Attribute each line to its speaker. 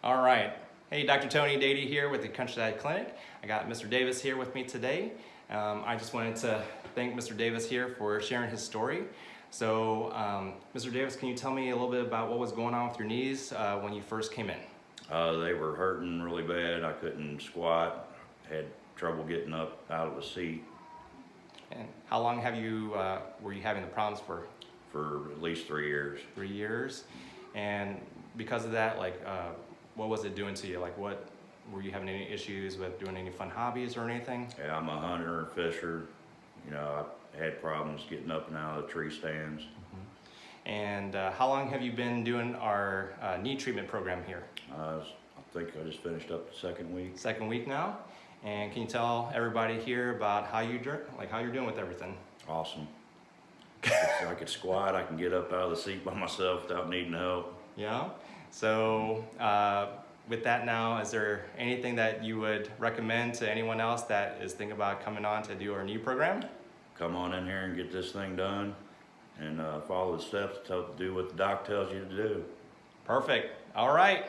Speaker 1: All right. Hey, Dr. Tony Dejti here with the Countryside Clinic. I got Mr. Davis here with me today. I just wanted to thank Mr. Davis here for sharing his story. So, Mr. Davis, can you tell me a little bit about what was going on with your knees when you first came in?
Speaker 2: They were hurting really bad. I couldn't squat, had trouble getting up out of the seat.
Speaker 1: And how long have you were you having the problems for?
Speaker 2: For at least 3 years.
Speaker 1: 3 years. And because of that, what was it doing to you? What were you having any issues with doing any fun hobbies or anything?
Speaker 2: Yeah, I'm a hunter and fisher. You know, I had problems getting up and out of the tree stands.
Speaker 1: Mm-hmm. And how long have you been doing our knee treatment program here?
Speaker 2: I think I just finished up the second week.
Speaker 1: Second week now. And can you tell everybody here about how you're doing with everything?
Speaker 2: Awesome. I could squat. I can get up out of the seat by myself without needing help.
Speaker 1: Yeah. So with that now, is there anything that you would recommend to anyone else that is thinking about coming on to do our knee program?
Speaker 2: Come on in here and get this thing done and follow the steps to do what the doc tells you to do.
Speaker 1: Perfect. All right.